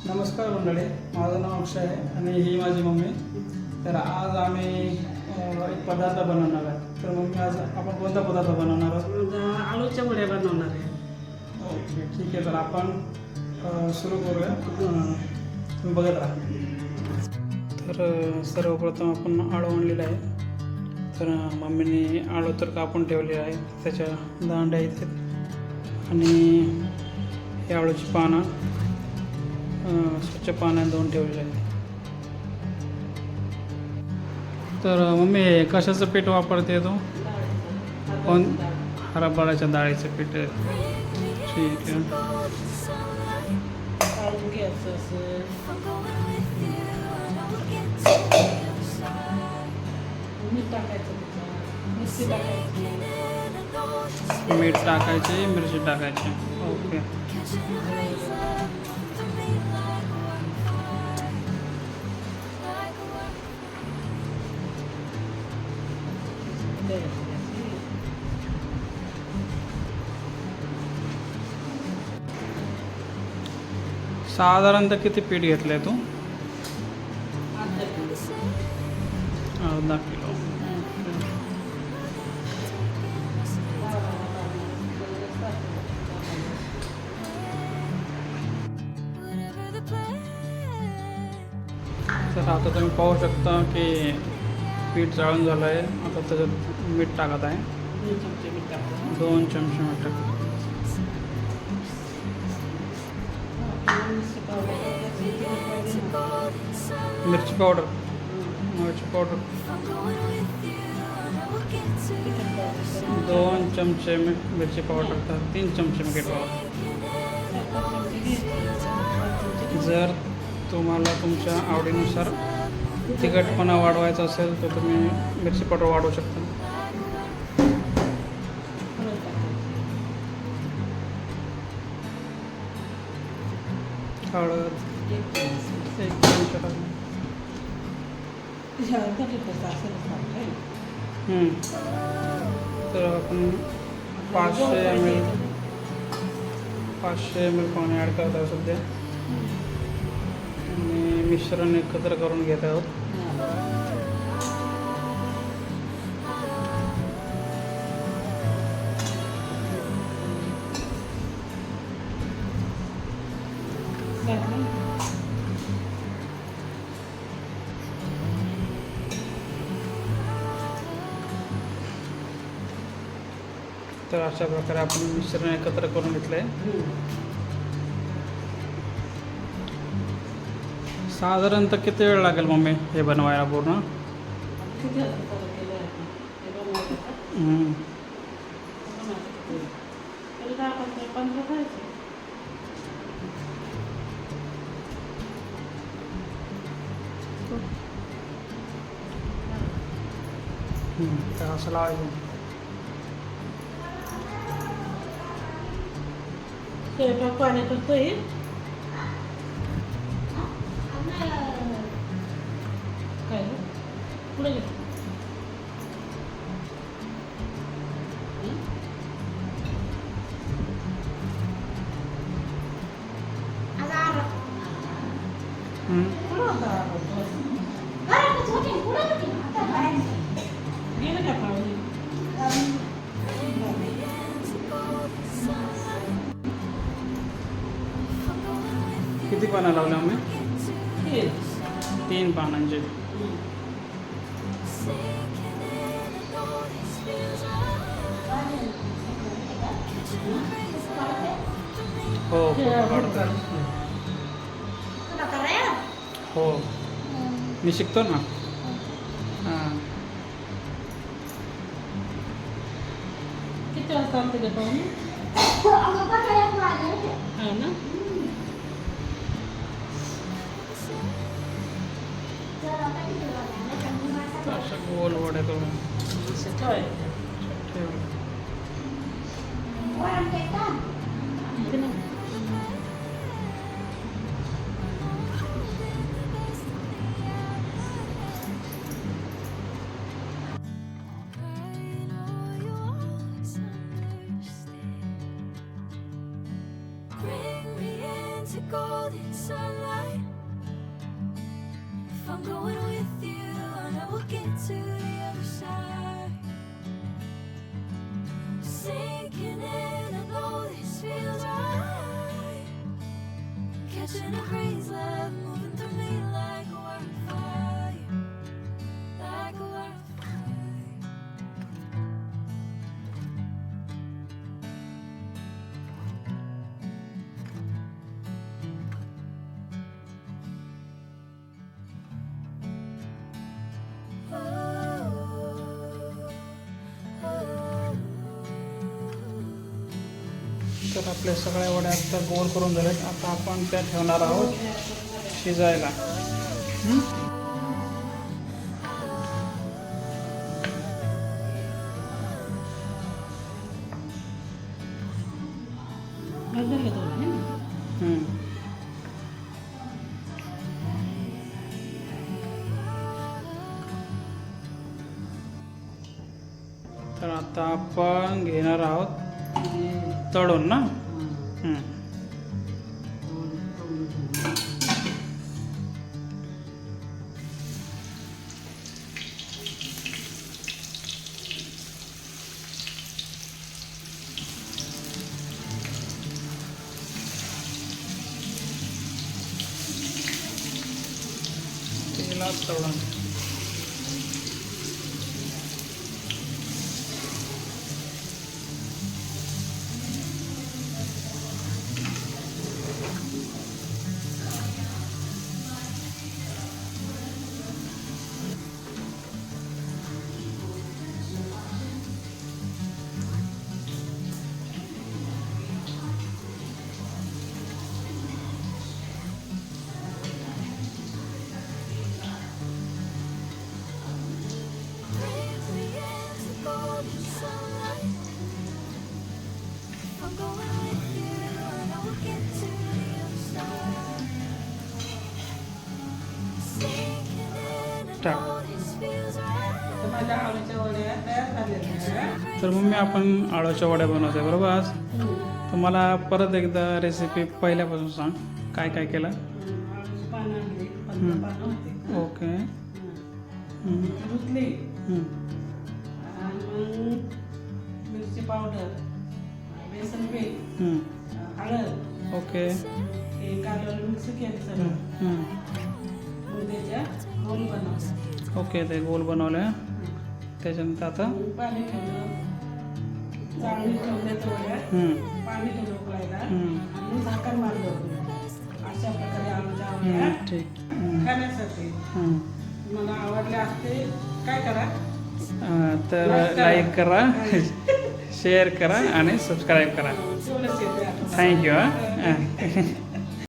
नमस्कार मंडळी, माझं नाव अक्षय आहे आणि ही माझी मम्मी. तर आज आम्ही एक पदार्थ बनवणार आहे. तर मम्मी, आज आपण कोणता पदार्थ बनवणार आहोत? आळूच्या वड्या बनवणार आहे. ओके, ठीक आहे. तर आपण सुरू करूया. तुम्ही बघत राहा. तर सर्वप्रथम आपण आळू आणलेला आहे. तर मम्मीने आळू तर कापून ठेवले आहे, त्याच्या दांड्या इथे. आणि हे आळूची पानं स्वच्छ पाण्यात धुवून ठेवलेले आहे. तर मम्मी, कशाचं पीठ वापरते तू? कोण? हरभऱ्याच्या डाळीचं पीठ आहे. ठीक आहे. आळू घ्यायचं असं, मीठ टाकायचं, मिरची टाकायची, मीठ टाकायची, मिरची टाकायची. ओके. साधारणतः किती पीठ घेतलं आहे तू? अर्धा किलो. तर आता तुम्ही पाहू शकता की पीठ चाळून झालं आहे. आता त्याच्यात मीठ टाकत आहे. 2 चमचे मीठ टाकायचं. 2 चमचे मीठ टाकत. मिरची पावडर. मिरची पावडर 2 चमचे मिरची पावडर टाकतात. 3 चमचे मीठ पावडर. जर तुम्हाला तुमच्या आवडीनुसार तिखटपणा वाढवायचा असेल तर तुम्ही मिरची पावडर वाढवू शकता. हळद 1 चमचा टाकून. तर आपण 500 ml पाणी ॲड करत आहोत सध्या. आणि मिश्रण एकत्र करून घेत आहोत. तर अशा प्रकारे आपण मिश्रण एकत्र करून घेतलं आहे. साधारणतः किती वेळ लागेल मम्मी हे बनवायला पूर्ण? तर असं लावायचं. पाणी करतोय. काय पुढे घे. गेलं का पाणी? किती पानं लावले मम्मी? 3 पानांचे. हो हो, मी शिकतो ना. हां. किती वाजता आमचं ते पाहुणे? हा ना. अशा गोल वड्या करून ठेव. Bring me into golden sunlight. If I'm going with you, I know we'll get to the other side. Sinking in, I know this feels right. Catching a breeze, love moving through me like a wildfire, like a wildfire. तर आपल्या सगळ्या वड्या आता गोल करून झाल्यात. आता आपण त्या ठेवणार आहोत शिजायला. भाजलं का थोडं, है ना? हम्म. तर आता आपण घेणार आहोत तळून ना. हम्म. तेलात तळून. Brings me into golden sunlight. If I'm going with you, I know we'll get to the other side. Sinking in, I टाक. know this feels right. तर माझ्या आवडीच्या वड्या तयार झालेल्या आहेत. तर मग मी आपण आळूच्या वड्या बनवतोय बरोबर आज. तर मला परत एकदा रेसिपी पहिल्यापासून सांग काय काय केलं. आळूची पानं आणली, 15 पानं होते. ओके. हम्म. धुतली हम्म. आणि मग मिरची पावडर, बेसन पीठ, हम्म. हळद ओके. हे कालवण मिक्स केलं हम्म. सगळं. हम्म. मग त्याच्या गोल बनवलं. ओके ते गोल बनवले. त्याच्यानंतर आता मग पाणी ठेवलं, चाळणी ठेवल्या तेवढ्या, हम्म. पाणी ठेवलं उकळायला हम्म. आणि झाकण मारलं होतं. अशा प्रकारे आळूच्या वड्या ठीक. हम्म. खाण्यासाठी हम्म. मला आवडले असते काय करा तर लाईक करा, शेअर करा आणि सबस्क्राईब करा. तेवढंच येते आता. थँक्यू. हां.